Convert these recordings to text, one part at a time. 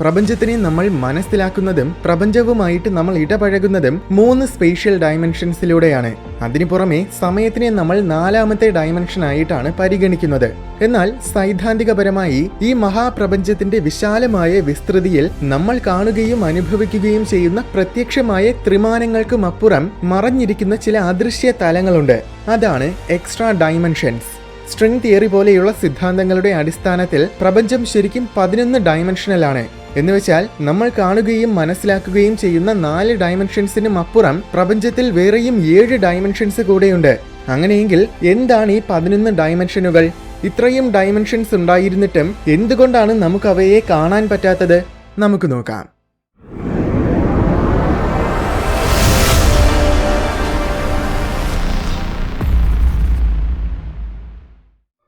പ്രപഞ്ചത്തിനെ നമ്മൾ മനസ്സിലാക്കുന്നതും പ്രപഞ്ചവുമായിട്ട് നമ്മൾ ഇടപഴകുന്നതും 3 സ്പേഷ്യൽ ഡയമെൻഷൻസിലൂടെയാണ്. അതിനു പുറമെ സമയത്തിനെ നമ്മൾ 4ാമത്തെ ഡയമെൻഷൻ ആയിട്ടാണ് പരിഗണിക്കുന്നത്. എന്നാൽ സൈദ്ധാന്തികപരമായി ഈ മഹാപ്രപഞ്ചത്തിന്റെ വിശാലമായ വിസ്തൃതിയിൽ നമ്മൾ കാണുകയും അനുഭവിക്കുകയും ചെയ്യുന്ന പ്രത്യക്ഷമായ ത്രിമാനങ്ങൾക്കും അപ്പുറം മറഞ്ഞിരിക്കുന്ന ചില അദൃശ്യ തലങ്ങളുണ്ട്. അതാണ് എക്സ്ട്രാ ഡയമെൻഷൻസ്. സ്ട്രിംഗ് തിയറി പോലെയുള്ള സിദ്ധാന്തങ്ങളുടെ അടിസ്ഥാനത്തിൽ പ്രപഞ്ചം ശരിക്കും 11 ഡയമെൻഷനിലാണ്. എന്നുവെച്ചാൽ നമ്മൾ കാണുകയും മനസ്സിലാക്കുകയും ചെയ്യുന്ന 4 ഡയമെൻഷൻസിനും അപ്പുറം പ്രപഞ്ചത്തിൽ വേറെയും 7 ഡയമെൻഷൻസ് കൂടെയുണ്ട്. അങ്ങനെയെങ്കിൽ എന്താണ് ഈ 11 ഡയമെൻഷനുകൾ? ഇത്രയും ഡയമെൻഷൻസ് ഉണ്ടായിരുന്നിട്ടും എന്തുകൊണ്ടാണ് നമുക്ക് അവയെ കാണാൻ പറ്റാത്തത്? നമുക്ക് നോക്കാം.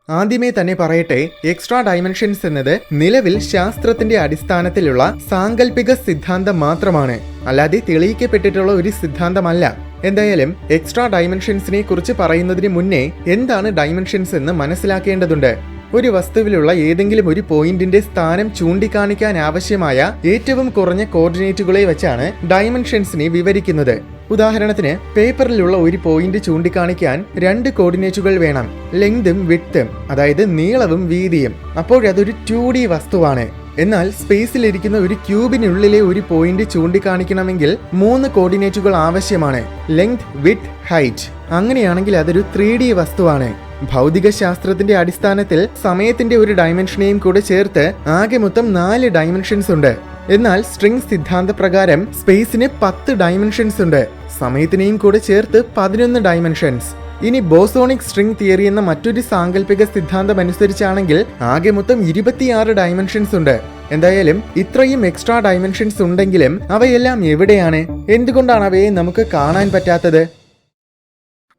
ആദ്യമേ തന്നെ പറയട്ടെ, എക്സ്ട്രാ ഡയമെൻഷൻസ് എന്നത് നിലവിൽ ശാസ്ത്രത്തിന്റെ അടിസ്ഥാനത്തിലുള്ള സാങ്കല്പിക സിദ്ധാന്തം മാത്രമാണ്, അല്ലാതെ തെളിയിക്കപ്പെട്ടിട്ടുള്ള ഒരു സിദ്ധാന്തമല്ല. എന്തായാലും എക്സ്ട്രാ ഡയമെൻഷൻസിനെ കുറിച്ച് പറയുന്നതിന് മുന്നേ എന്താണ് ഡയമെൻഷൻസ് എന്ന് മനസ്സിലാക്കേണ്ടതുണ്ട്. ഒരു വസ്തുവിലുള്ള ഏതെങ്കിലും ഒരു പോയിന്റിന്റെ സ്ഥാനം ചൂണ്ടിക്കാണിക്കാൻ ആവശ്യമായ ഏറ്റവും കുറഞ്ഞ കോർഡിനേറ്റുകളെ വെച്ചാണ് ഡയമെൻഷൻസിനെ വിവരിക്കുന്നത്. ഉദാഹരണത്തിന്, പേപ്പറിലുള്ള ഒരു പോയിന്റ് ചൂണ്ടിക്കാണിക്കാൻ 2 കോർഡിനേറ്റുകൾ വേണം, ലെങ്തും വിഡ്ത്തും, അതായത് നീളവും വീതിയും. അപ്പോഴതൊരു 2D വസ്തുവാണ്. എന്നാൽ സ്പേസിലിരിക്കുന്ന ഒരു ക്യൂബിനുള്ളിലെ ഒരു പോയിന്റ് ചൂണ്ടിക്കാണിക്കണമെങ്കിൽ 3 കോർഡിനേറ്റുകൾ ആവശ്യമാണ്, ലെങ്ത്, വിഡ്ത്ത്, ഹൈറ്റ്. അങ്ങനെയാണെങ്കിൽ അതൊരു 3D വസ്തുവാണ്. ഭൗതിക ശാസ്ത്രത്തിന്റെ അടിസ്ഥാനത്തിൽ സമയത്തിന്റെ ഒരു ഡയമെൻഷനെയും കൂടെ ചേർത്ത് ആകെ മൊത്തം 4 ഡയമെൻഷൻസ് ഉണ്ട്. എന്നാൽ സ്ട്രിംഗ് സിദ്ധാന്ത പ്രകാരം സ്പേസിന് 10 ഡയമെൻഷൻസ് ഉണ്ട്, സമയത്തിനെയും കൂടെ ചേർത്ത് 11 ഡയമെൻഷൻസ്. ഇനി ബോസോണിക് സ്ട്രിംഗ് തിയറി എന്ന മറ്റൊരു സാങ്കല്പിക സിദ്ധാന്തം അനുസരിച്ചാണെങ്കിൽ ആകെ മൊത്തം 26 ഡയമെൻഷൻസ് ഉണ്ട്. എന്തായാലും ഇത്രയും എക്സ്ട്രാ ഡയമെൻഷൻസ് ഉണ്ടെങ്കിലും അവയെല്ലാം എവിടെയാണ്? എന്തുകൊണ്ടാണ് അവയെ നമുക്ക് കാണാൻ പറ്റാത്തത്?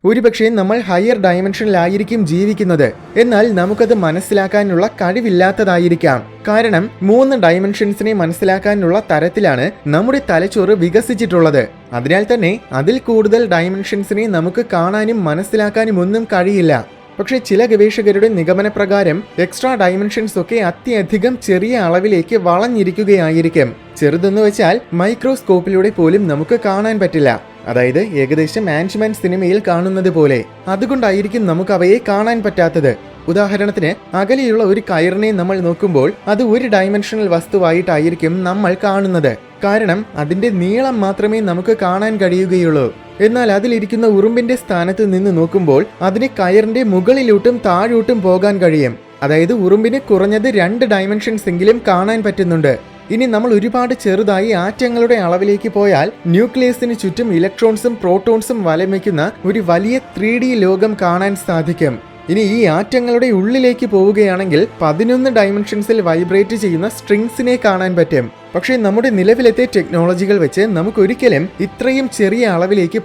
ഒരുപക്ഷെ നമ്മൾ ഹയർ ഡയമെൻഷനിലായിരിക്കും ജീവിക്കുന്നത്, എന്നാൽ നമുക്കത് മനസ്സിലാക്കാനുള്ള കഴിവില്ലാത്തതായിരിക്കാം. കാരണം 3 ഡയമെൻഷൻസിനെ മനസ്സിലാക്കാനുള്ള തരത്തിലാണ് നമ്മുടെ തലച്ചോറ് വികസിച്ചിട്ടുള്ളത്. അതിനാൽ തന്നെ അതിൽ കൂടുതൽ ഡയമെൻഷൻസിനെ നമുക്ക് കാണാനും മനസ്സിലാക്കാനും ഒന്നും കഴിയില്ല. പക്ഷെ ചില ഗവേഷകരുടെ നിഗമനപ്രകാരം എക്സ്ട്രാ ഡയമെൻഷൻസ് ഒക്കെ അത്യധികം ചെറിയ അളവിലേക്ക് വളഞ്ഞിരിക്കുകയായിരിക്കും. ചെറുതെന്ന് വെച്ചാൽ മൈക്രോസ്കോപ്പിലൂടെ പോലും നമുക്ക് കാണാൻ പറ്റില്ല, അതായത് ഏകദേശം ആൻറ്റ്മാൻ സിനിമയിൽ കാണുന്നത് പോലെ. അതുകൊണ്ടായിരിക്കും നമുക്ക് അവയെ കാണാൻ പറ്റാത്തത്. ഉദാഹരണത്തിന്, അകലെയുള്ള ഒരു കയറിനെ നമ്മൾ നോക്കുമ്പോൾ അത് ഒരു ഡയമെൻഷണൽ വസ്തുവായിട്ടായിരിക്കും നമ്മൾ കാണുന്നത്. കാരണം അതിന്റെ നീളം മാത്രമേ നമുക്ക് കാണാൻ കഴിയുകയുള്ളൂ. എന്നാൽ അതിലിരിക്കുന്ന ഉറുമ്പിന്റെ സ്ഥാനത്ത് നിന്ന് നോക്കുമ്പോൾ അതിന് കയറിന്റെ മുകളിലോട്ടും താഴോട്ടും പോകാൻ കഴിയും. അതായത് ഉറുമ്പിന് കുറഞ്ഞത് 2 ഡയമെൻഷൻസ് എങ്കിലും കാണാൻ പറ്റുന്നുണ്ട്. ഇനി നമ്മൾ ഒരുപാട് ചെറുതായി ആറ്റങ്ങളുടെ അളവിലേക്ക് പോയാൽ ന്യൂക്ലിയസിന് ചുറ്റും ഇലക്ട്രോൺസും പ്രോട്ടോൺസും വലം വയ്ക്കുന്ന ഒരു വലിയ 3D ലോകം കാണാൻ സാധിക്കും. ഇനി ഈ ആറ്റങ്ങളുടെ ഉള്ളിലേക്ക് പോവുകയാണെങ്കിൽ 11 ഡയമെൻഷൻസിൽ വൈബ്രേറ്റ് ചെയ്യുന്ന സ്ട്രിങ്സിനെ കാണാൻ പറ്റും. പക്ഷേ നമ്മുടെ നിലവിലത്തെ ടെക്നോളജികൾ വെച്ച് നമുക്കൊരിക്കലും ഇത്രയും ചെറിയ അളവിലേക്ക്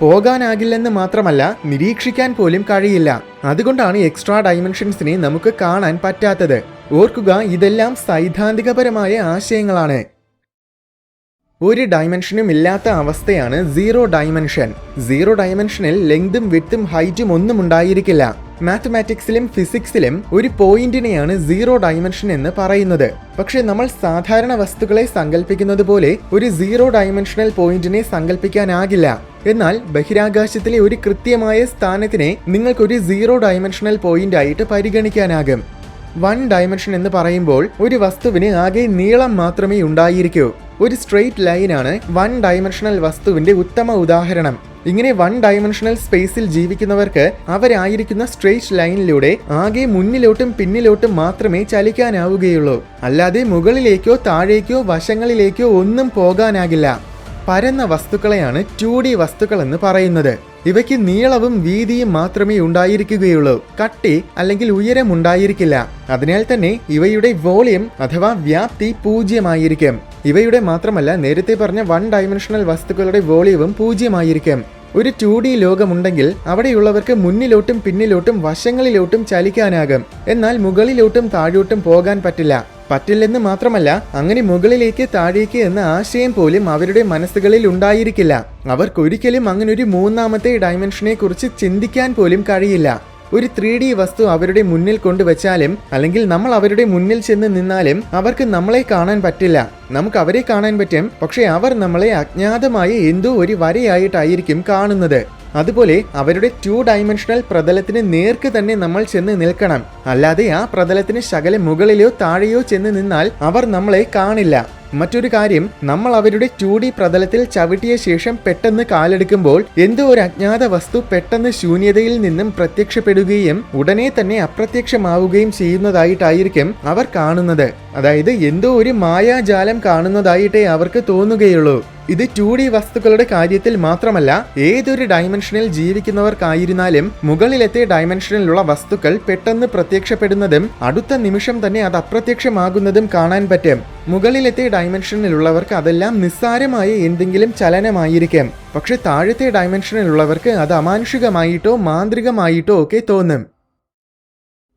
പോകാനാകില്ലെന്ന് മാത്രമല്ല, നിരീക്ഷിക്കാൻ പോലും കഴിയില്ല. അതുകൊണ്ടാണ് എക്സ്ട്രാ ഡയമെൻഷൻസിനെ നമുക്ക് കാണാൻ പറ്റാത്തത്. ഓർക്കുക, ഇതെല്ലാം സൈദ്ധാന്തികപരമായ ആശയങ്ങളാണ്. ഒരു ഡയമെൻഷനും ഇല്ലാത്ത അവസ്ഥയാണ് 0 ഡയമെൻഷൻ. 0 ഡയമെൻഷനിൽ ലെങ്തും വിഡ്ത്തും ഹൈറ്റും ഒന്നും ഉണ്ടായിരിക്കില്ല. മാത്തമാറ്റിക്സിലും ഫിസിക്സിലും ഒരു പോയിന്റിനെയാണ് 0 ഡയമെൻഷൻ എന്ന് പറയുന്നത്. പക്ഷെ നമ്മൾ സാധാരണ വസ്തുക്കളെ സങ്കല്പിക്കുന്നത് പോലെ ഒരു 0 ഡയമെൻഷണൽ പോയിന്റിനെ സങ്കല്പിക്കാനാകില്ല. എന്നാൽ ബഹിരാകാശത്തിലെ ഒരു കൃത്യമായ സ്ഥാനത്തിനെ നിങ്ങൾക്കൊരു 0 ഡയമെൻഷണൽ പോയിന്റ് ആയിട്ട് പരിഗണിക്കാനാകും. 1 ഡയമെൻഷൻ എന്ന് പറയുമ്പോൾ ഒരു വസ്തുവിന് ആകെ നീളം മാത്രമേ ഉണ്ടായിരിക്കൂ. ഒരു സ്ട്രെയിറ്റ് ലൈനാണ് 1 ഡയമെൻഷണൽ വസ്തുവിന്റെ ഉത്തമ ഉദാഹരണം. ഇങ്ങനെ 1 ഡയമെൻഷണൽ സ്പേസിൽ ജീവിക്കുന്നവർക്ക് അവരായിരിക്കുന്ന സ്ട്രെയിറ്റ് ലൈനിലൂടെ ആകെ മുന്നിലോട്ടും പിന്നിലോട്ടും മാത്രമേ ചലിക്കാനാവുകയുള്ളൂ. അല്ലാതെ മുകളിലേക്കോ താഴേക്കോ വശങ്ങളിലേക്കോ ഒന്നും പോകാനാകില്ല. പരന്ന വസ്തുക്കളെയാണ് 2D വസ്തുക്കൾ എന്ന് പറയുന്നത്. ഇവയ്ക്ക് നീളവും വീതിയും മാത്രമേ ഉണ്ടായിരിക്കുകയുള്ളൂ, കട്ടി അല്ലെങ്കിൽ ഉയരം ഉണ്ടായിരിക്കില്ല. അതിനാൽ തന്നെ ഇവയുടെ വോളിയം അഥവാ വ്യാപ്തി 0 ഇവയുടെ മാത്രമല്ല, നേരത്തെ പറഞ്ഞ 1 ഡയമെൻഷണൽ വസ്തുക്കളുടെ വോളിയവും 0 ഒരു 2D ലോകമുണ്ടെങ്കിൽ അവിടെയുള്ളവർക്ക് മുന്നിലോട്ടും പിന്നിലോട്ടും വശങ്ങളിലോട്ടും ചലിക്കാനാകും. എന്നാൽ മുകളിലോട്ടും താഴോട്ടും പോകാൻ പറ്റില്ലെന്ന് മാത്രമല്ല, അങ്ങനെ മുകളിലേക്ക് താഴേക്ക് എന്ന ആശയം പോലും അവരുടെ മനസ്സുകളിൽ ഉണ്ടായിരിക്കില്ല. അവർക്കൊരിക്കലും അങ്ങനൊരു 3ാമത്തെ ഡയമെൻഷനെ കുറിച്ച് ചിന്തിക്കാൻ പോലും കഴിയില്ല. ഒരു 3D വസ്തു അവരുടെ മുന്നിൽ കൊണ്ടുവച്ചാലും അല്ലെങ്കിൽ നമ്മൾ അവരുടെ മുന്നിൽ ചെന്ന് നിന്നാലും അവർക്ക് നമ്മളെ കാണാൻ പറ്റില്ല. നമുക്ക് അവരെ കാണാൻ പറ്റും, പക്ഷെ അവർ നമ്മളെ അജ്ഞാതമായ എന്തോ ഒരു വരയായിട്ടായിരിക്കും കാണുന്നത്. അതുപോലെ അവരുടെ 2 ഡൈമെൻഷണൽ പ്രതലത്തിന് നേർക്ക് തന്നെ നമ്മൾ ചെന്ന് നിൽക്കണം. അല്ലാതെ ആ പ്രതലത്തിന് ശകലം മുകളിലോ താഴെയോ ചെന്ന് നിന്നാൽ അവർ നമ്മളെ കാണില്ല. മറ്റൊരു കാര്യം, നമ്മൾ അവരുടെ 2D പ്രതലത്തിൽ ചവിട്ടിയ ശേഷം പെട്ടെന്ന് കാലെടുക്കുമ്പോൾ എന്തോ ഒരു അജ്ഞാത വസ്തു പെട്ടെന്ന് ശൂന്യതയിൽ നിന്നും പ്രത്യക്ഷപ്പെടുകയും ഉടനെ തന്നെ അപ്രത്യക്ഷമാവുകയും ചെയ്യുന്നതായിട്ടായിരിക്കും അവർ കാണുന്നത്. അതായത് എന്തോ ഒരു മായാജാലം കാണുന്നതായിട്ടേ അവർക്ക് തോന്നുകയുള്ളൂ. ഇത് 2D വസ്തുക്കളുടെ കാര്യത്തിൽ മാത്രമല്ല, ഏതൊരു ഡൈമെൻഷനിൽ ജീവിക്കുന്നവർക്കായിരുന്നാലും മുകളിലത്തെ ഡൈമെൻഷനിലുള്ള വസ്തുക്കൾ പെട്ടെന്ന് പ്രത്യക്ഷപ്പെടുന്നതും അടുത്ത നിമിഷം തന്നെ അത് അപ്രത്യക്ഷമാകുന്നതും കാണാൻ പറ്റും. മുകളിലത്തെ ഡൈമെൻഷനിലുള്ളവർക്ക് അതെല്ലാം നിസ്സാരമായ എന്തെങ്കിലും ചലനമായിരിക്കും. പക്ഷെ താഴത്തെ ഡൈമെൻഷനിലുള്ളവർക്ക് അത് അമാനുഷികമായിട്ടോ മാന്ത്രികമായിട്ടോ ഒക്കെ തോന്നും.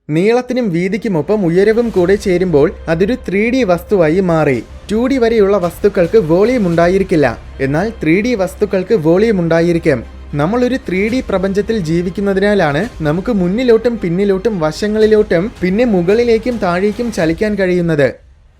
നീളത്തിനും വീതിക്കുമൊപ്പം ഉയരവും കൂടെ ചേരുമ്പോൾ അതൊരു 3D വസ്തുവായി മാറി. 2D വരെയുള്ള വസ്തുക്കൾക്ക് വോളിയം ഉണ്ടായിരിക്കില്ല, എന്നാൽ 3D വസ്തുക്കൾക്ക് വോളിയം ഉണ്ടായിരിക്കും. നമ്മളൊരു 3D പ്രപഞ്ചത്തിൽ ജീവിക്കുന്നതിനാലാണ് നമുക്ക് മുന്നിലോട്ടും പിന്നിലോട്ടും വശങ്ങളിലോട്ടും പിന്നെ മുകളിലേക്കും താഴേക്കും ചലിക്കാൻ കഴിയുന്നത്.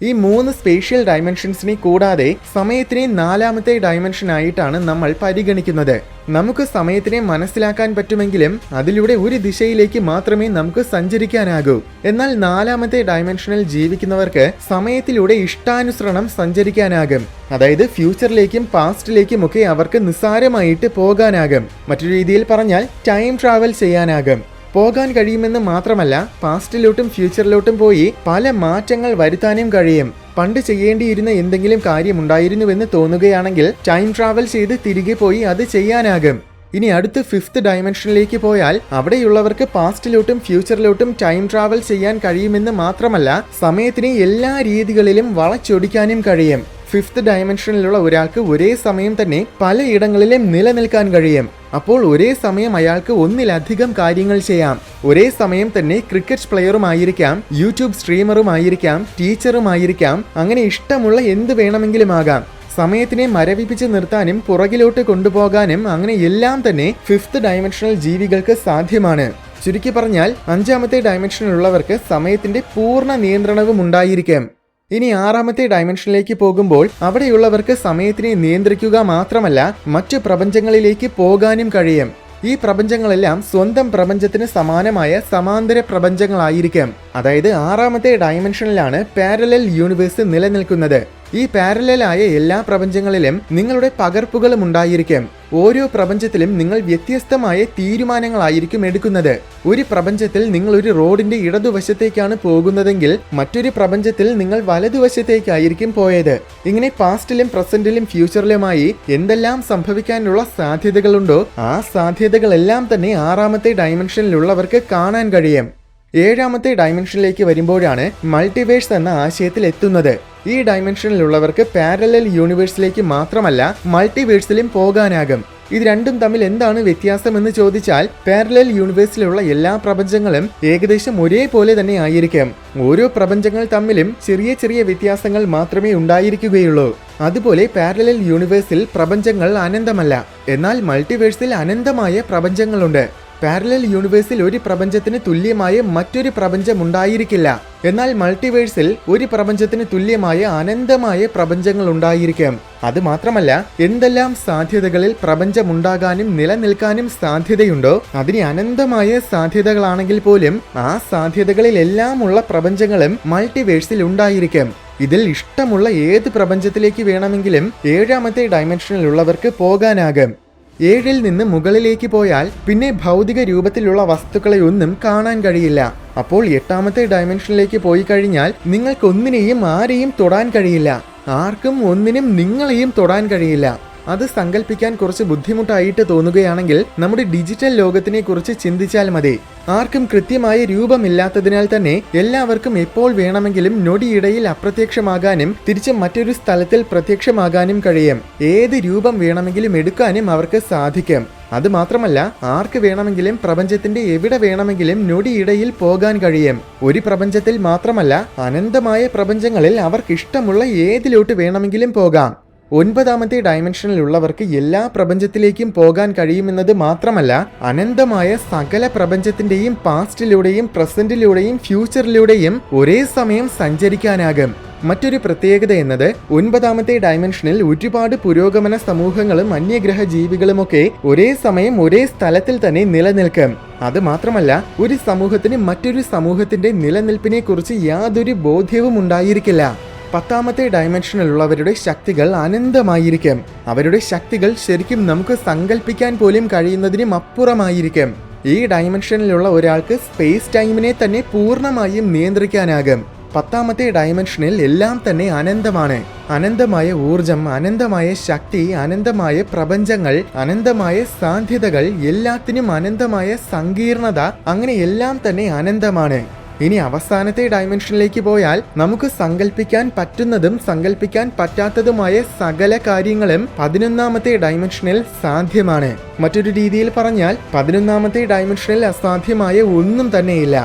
ഈ 3 സ്പേഷ്യൽ ഡൈമെൻഷൻസിനെ കൂടാതെ സമയത്തിനെ 4ാമത്തെ ഡൈമെൻഷൻ ആയിട്ടാണ് നമ്മൾ പരിഗണിക്കുന്നത്. നമുക്ക് സമയത്തിനെ മനസ്സിലാക്കാൻ പറ്റുമെങ്കിലും അതിലൂടെ ഒരു ദിശയിലേക്ക് മാത്രമേ നമുക്ക് സഞ്ചരിക്കാനാകൂ. എന്നാൽ 4ാമത്തെ ഡൈമെൻഷനിൽ ജീവിക്കുന്നവർക്ക് സമയത്തിലൂടെ ഇഷ്ടാനുസരണം സഞ്ചരിക്കാനാകും. അതായത് ഫ്യൂച്ചറിലേക്കും പാസ്റ്റിലേക്കും ഒക്കെ അവർക്ക് നിസ്സാരമായിട്ട് പോകാനാകും. മറ്റൊരു രീതിയിൽ പറഞ്ഞാൽ ടൈം ട്രാവൽ ചെയ്യാനാകും. പോകാൻ കഴിയുമെന്ന് മാത്രമല്ല, പാസ്റ്റിലോട്ടും ഫ്യൂച്ചറിലോട്ടും പോയി പല മാറ്റങ്ങൾ വരുത്താനും കഴിയും. പണ്ട് ചെയ്യേണ്ടിയിരുന്ന എന്തെങ്കിലും കാര്യമുണ്ടായിരുന്നുവെന്ന് തോന്നുകയാണെങ്കിൽ ടൈം ട്രാവൽ ചെയ്ത് തിരികെ പോയി അത് ചെയ്യാനാകും. ഇനി അടുത്ത 5th ഡൈമെൻഷനിലേക്ക് പോയാൽ അവിടെയുള്ളവർക്ക് പാസ്റ്റിലോട്ടും ഫ്യൂച്ചറിലോട്ടും ടൈം ട്രാവൽ ചെയ്യാൻ കഴിയുമെന്ന് മാത്രമല്ല, സമയത്തിനെ എല്ലാ രീതികളിലും വളച്ചൊടിക്കാനും കഴിയും. 5th ഡൈമെൻഷനിലുള്ള ഒരാൾക്ക് ഒരേ സമയം തന്നെ പലയിടങ്ങളിലും നിലനിൽക്കാൻ കഴിയും. അപ്പോൾ ഒരേ സമയം അയാൾക്ക് ഒന്നിലധികം കാര്യങ്ങൾ ചെയ്യാം. ഒരേ സമയം തന്നെ ക്രിക്കറ്റ് പ്ലെയറുമായിരിക്കാം, യൂട്യൂബ് സ്ട്രീമറുമായിരിക്കാം, ടീച്ചറുമായിരിക്കാം, അങ്ങനെ ഇഷ്ടമുള്ള എന്ത് വേണമെങ്കിലും ആകാം. സമയത്തിനെ മരവിപ്പിച്ച് നിർത്താനും പുറകിലോട്ട് കൊണ്ടുപോകാനും അങ്ങനെ എല്ലാം തന്നെ 5th ഡൈമെൻഷണൽ ജീവികൾക്ക് സാധ്യമാണ്. ചുരുക്കി പറഞ്ഞാൽ 5ാമത്തെ ഡൈമെൻഷനിലുള്ളവർക്ക് സമയത്തിന്റെ പൂർണ്ണ നിയന്ത്രണവും ഉണ്ടായിരിക്കും. ഇനി 6ാമത്തെ ഡൈമെൻഷനിലേക്ക് പോകുമ്പോൾ അവിടെയുള്ളവർക്ക് സമയത്തിനെ നിയന്ത്രിക്കുക മാത്രമല്ല, മറ്റു പ്രപഞ്ചങ്ങളിലേക്ക് പോകാനും കഴിയും. ഈ പ്രപഞ്ചങ്ങളെല്ലാം സ്വന്തം പ്രപഞ്ചത്തിന് സമാനമായ സമാന്തര പ്രപഞ്ചങ്ങളായിരിക്കും. അതായത് 6ാമത്തെ ഡൈമെൻഷനിലാണ് പാരലൽ യൂണിവേഴ്സ് നിലനിൽക്കുന്നത്. ഈ പാരലലായ എല്ലാ പ്രപഞ്ചങ്ങളിലും നിങ്ങളുടെ പകർപ്പുകളും ഉണ്ടായിരിക്കും. ഓരോ പ്രപഞ്ചത്തിലും നിങ്ങൾ വ്യത്യസ്തമായ തീരുമാനങ്ങളായിരിക്കും എടുക്കുന്നത്. ഒരു പ്രപഞ്ചത്തിൽ നിങ്ങൾ ഒരു റോഡിന്റെ ഇടതുവശത്തേക്കാണ് പോകുന്നതെങ്കിൽ മറ്റൊരു പ്രപഞ്ചത്തിൽ നിങ്ങൾ വലതുവശത്തേക്കായിരിക്കും പോയത്. ഇങ്ങനെ പാസ്റ്റിലും പ്രസന്റിലും ഫ്യൂച്ചറിലുമായി എന്തെല്ലാം സംഭവിക്കാനുള്ള സാധ്യതകളുണ്ടോ ആ സാധ്യതകളെല്ലാം തന്നെ 6ാമത്തെ ഡൈമെൻഷനിലുള്ളവർക്ക് കാണാൻ കഴിയും. 7ാമത്തെ ഡൈമെൻഷനിലേക്ക് വരുമ്പോഴാണ് മൾട്ടിവേഴ്സ് എന്ന ആശയത്തിൽ എത്തുന്നത്. ഈ ഡൈമെൻഷനിലുള്ളവർക്ക് പാരലൽ യൂണിവേഴ്സിലേക്ക് മാത്രമല്ല മൾട്ടിവേഴ്സിലും പോകാനാകും. ഇത് രണ്ടും തമ്മിൽ എന്താണ് വ്യത്യാസമെന്ന് ചോദിച്ചാൽ പാരലൽ യൂണിവേഴ്സിലുള്ള എല്ലാ പ്രപഞ്ചങ്ങളും ഏകദേശം ഒരേപോലെ തന്നെ ആയിരിക്കും. ഓരോ പ്രപഞ്ചങ്ങൾ തമ്മിലും ചെറിയ ചെറിയ വ്യത്യാസങ്ങൾ മാത്രമേ ഉണ്ടായിരിക്കുകയുള്ളൂ. അതുപോലെ പാരലൽ യൂണിവേഴ്സിൽ പ്രപഞ്ചങ്ങൾ അനന്തമല്ല, എന്നാൽ മൾട്ടിവേഴ്സിൽ അനന്തമായ പ്രപഞ്ചങ്ങളുണ്ട്. പാരലൽ യൂണിവേഴ്സിൽ ഒരു പ്രപഞ്ചത്തിന് തുല്യമായ മറ്റൊരു പ്രപഞ്ചം ഉണ്ടായിരിക്കില്ല, എന്നാൽ മൾട്ടിവേഴ്സിൽ ഒരു പ്രപഞ്ചത്തിന് തുല്യമായ അനന്തമായ പ്രപഞ്ചങ്ങൾ ഉണ്ടായിരിക്കും. അതുമാത്രമല്ല, എന്തെല്ലാം സാധ്യതകളിൽ പ്രപഞ്ചമുണ്ടാകാനും നിലനിൽക്കാനും സാധ്യതയുണ്ടോ അതിന് അനന്തമായ സാധ്യതകളാണെങ്കിൽ പോലും ആ സാധ്യതകളിലെല്ലാം ഉള്ള പ്രപഞ്ചങ്ങളും മൾട്ടിവേഴ്സിൽ ഉണ്ടായിരിക്കും. ഇതിൽ ഇഷ്ടമുള്ള ഏത് പ്രപഞ്ചത്തിലേക്ക് വേണമെങ്കിലും 7ാമത്തെ ഡൈമെൻഷനിലുള്ളവർക്ക് പോകാനാകും. 7ൽ നിന്ന് മുകളിലേക്ക് പോയാൽ പിന്നെ ഭൗതിക രൂപത്തിലുള്ള വസ്തുക്കളെ ഒന്നും കാണാൻ കഴിയില്ല. അപ്പോൾ 8ാമത്തെ ഡൈമെൻഷനിലേക്ക് പോയി കഴിഞ്ഞാൽ നിങ്ങൾക്കൊന്നിനെയും ആരെയും തൊടാൻ കഴിയില്ല. ആർക്കും ഒന്നിനും നിങ്ങളെയും തൊടാൻ കഴിയില്ല. അത് സങ്കല്പിക്കാൻ കുറച്ച് ബുദ്ധിമുട്ടായിട്ട് തോന്നുകയാണെങ്കിൽ നമ്മുടെ ഡിജിറ്റൽ ലോകത്തിനെ കുറിച്ച് ചിന്തിച്ചാൽ മതി. ആർക്കും കൃത്യമായ രൂപമില്ലാത്തതിനാൽ തന്നെ എല്ലാവർക്കും എപ്പോൾ വേണമെങ്കിലും നൊടിയിടയിൽ അപ്രത്യക്ഷമാകാനും തിരിച്ച് മറ്റൊരു സ്ഥലത്തിൽ പ്രത്യക്ഷമാകാനും കഴിയും. ഏത് രൂപം വേണമെങ്കിലും എടുക്കാനും അവർക്ക് സാധിക്കും. അതുമാത്രമല്ല, ആർക്ക് വേണമെങ്കിലും പ്രപഞ്ചത്തിന്റെ എവിടെ വേണമെങ്കിലും നൊടിയിടയിൽ പോകാൻ കഴിയും. ഒരു പ്രപഞ്ചത്തിൽ മാത്രമല്ല, അനന്തമായ പ്രപഞ്ചങ്ങളിൽ അവർക്കിഷ്ടമുള്ള ഏതിലോട്ട് വേണമെങ്കിലും പോകാം. ഒൻപതാമത്തെ ഡയമെൻഷനിലുള്ളവർക്ക് എല്ലാ പ്രപഞ്ചത്തിലേക്കും പോകാൻ കഴിയുമെന്നത് മാത്രമല്ല, അനന്തമായ സകല പ്രപഞ്ചത്തിന്റെയും പാസ്റ്റിലൂടെയും പ്രസന്റിലൂടെയും ഫ്യൂച്ചറിലൂടെയും ഒരേ സമയം സഞ്ചരിക്കാനാകും. മറ്റൊരു പ്രത്യേകത എന്നത് ഒൻപതാമത്തെ ഡയമെൻഷനിൽ ഒരുപാട് പുരോഗമന സമൂഹങ്ങളും അന്യഗ്രഹ ജീവികളുമൊക്കെ ഒരേ സമയം ഒരേ സ്ഥലത്തിൽ തന്നെ നിലനിൽക്കും. അത് മാത്രമല്ല, ഒരു സമൂഹത്തിന് മറ്റൊരു സമൂഹത്തിന്റെ നിലനിൽപ്പിനെ കുറിച്ച് യാതൊരു ബോധ്യവും ഉണ്ടായിരിക്കില്ല. 10ാമത്തെ ഡയമെൻഷനിലുള്ളവരുടെ ശക്തികൾ അനന്തമായിരിക്കും. അവരുടെ ശക്തികൾ ശരിക്കും നമുക്ക് സങ്കല്പിക്കാൻ പോലും കഴിയുന്നതിനും അപ്പുറമായിരിക്കും. ഈ ഡയമെൻഷനിലുള്ള ഒരാൾക്ക് സ്പേസ് ടൈമിനെ തന്നെ പൂർണ്ണമായും നിയന്ത്രിക്കാനാകും. 10ാമത്തെ ഡയമെൻഷനിൽ എല്ലാം തന്നെ അനന്തമാണ്. അനന്തമായ ഊർജം, അനന്തമായ ശക്തി, അനന്തമായ പ്രപഞ്ചങ്ങൾ, അനന്തമായ സാധ്യതകൾ, എല്ലാത്തിനും അനന്തമായ സങ്കീർണത, അങ്ങനെ എല്ലാം തന്നെ അനന്തമാണ്. ഇനി അവസാനത്തെ ഡയമെൻഷനിലേക്ക് പോയാൽ നമുക്ക് സങ്കല്പിക്കാൻ പറ്റുന്നതും സങ്കല്പിക്കാൻ പറ്റാത്തതുമായ സകല കാര്യങ്ങളും 11ാമത്തെ ഡയമെൻഷനിൽ സാധ്യമാണ്. മറ്റൊരു രീതിയിൽ പറഞ്ഞാൽ 11ാമത്തെ ഡയമെൻഷനിൽ അസാധ്യമായ ഒന്നും തന്നെയില്ല.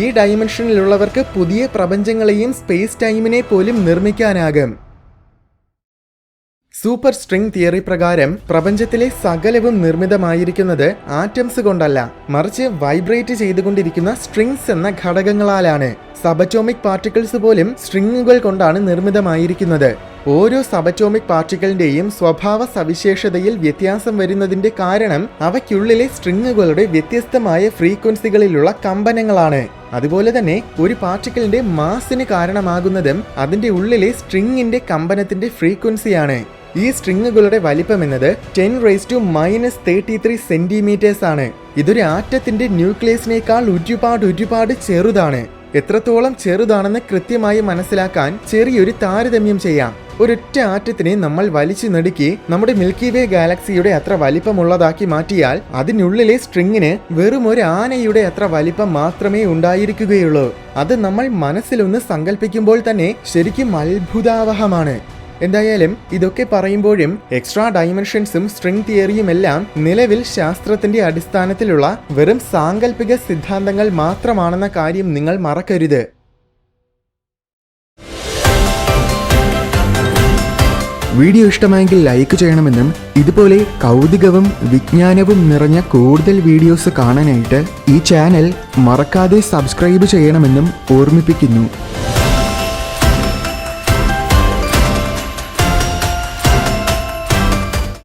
ഈ ഡയമെൻഷനിലുള്ളവർക്ക് പുതിയ പ്രപഞ്ചങ്ങളെയും സ്പേസ് ടൈമിനെ പോലും നിർമ്മിക്കാനാകും. സൂപ്പർ സ്ട്രിംഗ് തിയറി പ്രകാരം പ്രപഞ്ചത്തിലെ സകലവും നിർമ്മിതമായിരിക്കുന്നത് ആറ്റംസ് കൊണ്ടല്ല, മറിച്ച് വൈബ്രേറ്റ് ചെയ്തുകൊണ്ടിരിക്കുന്ന സ്ട്രിങ്സ് എന്ന ഘടകങ്ങളാലാണ്. സബറ്റോമിക് പാർട്ടിക്കിൾസ് പോലും സ്ട്രിങ്ങുകൾ കൊണ്ടാണ് നിർമ്മിതമായിരിക്കുന്നത്. ഓരോ സബറ്റോമിക് പാർട്ടിക്കിളിന്റെയും സ്വഭാവ സവിശേഷതയിൽ വ്യത്യാസം വരുന്നതിന്റെ കാരണം അവയ്ക്കുള്ളിലെ സ്ട്രിങ്ങുകളുടെ വ്യത്യസ്തമായ ഫ്രീക്വൻസികളിലുള്ള കമ്പനങ്ങളാണ്. അതുപോലെ തന്നെ ഒരു പാർട്ടിക്കിളിന്റെ മാസിന് കാരണമാകുന്നതും അതിന്റെ ഉള്ളിലെ സ്ട്രിങ്ങിന്റെ കമ്പനത്തിന്റെ ഫ്രീക്വൻസിയാണ്. ഈ സ്ട്രിങ്ങുകളുടെ വലിപ്പം എന്നത് 10⁻³ സെന്റിമീറ്റേഴ്സ് ആണ്. ഇതൊരു ആറ്റത്തിന്റെ ന്യൂക്ലിയസിനേക്കാൾ ഒരുപാട് ചെറുതാണ്. എത്രത്തോളം ചെറുതാണെന്ന് കൃത്യമായി മനസ്സിലാക്കാൻ ചെറിയൊരു താരതമ്യം ചെയ്യാം. ഒരൊറ്റ ആറ്റത്തിനെ നമ്മൾ വലിച്ചു നടുക്കി നമ്മുടെ മിൽക്കി വേ ഗാലക്സിയുടെ അത്ര വലിപ്പമുള്ളതാക്കി മാറ്റിയാൽ അതിനുള്ളിലെ സ്ട്രിങ്ങിന് വെറും ഒരു ആനയുടെ അത്ര വലിപ്പം മാത്രമേ ഉണ്ടായിരിക്കുകയുള്ളൂ. അത് നമ്മൾ മനസ്സിലൊന്ന് സങ്കല്പിക്കുമ്പോൾ തന്നെ ശരിക്കും അത്ഭുതാവഹമാണ്. എന്തായാലും ഇതൊക്കെ പറയുമ്പോഴും എക്സ്ട്രാ ഡയമെൻഷൻസും സ്ട്രിംഗ് തിയറിയും എല്ലാം നിലവിൽ ശാസ്ത്രത്തിന്റെ അടിസ്ഥാനത്തിലുള്ള വെറും സാങ്കല്പിക സിദ്ധാന്തങ്ങൾ മാത്രമാണെന്ന കാര്യം നിങ്ങൾ മറക്കരുത്. വീഡിയോ ഇഷ്ടമായെങ്കിൽ ലൈക്ക് ചെയ്യണമെന്നും ഇതുപോലെ കൗതുകവും വിജ്ഞാനവും നിറഞ്ഞ കൂടുതൽ വീഡിയോസ് കാണാനായിട്ട് ഈ ചാനൽ മറക്കാതെ സബ്സ്ക്രൈബ് ചെയ്യണമെന്നും ഓർമ്മിപ്പിക്കുന്നു.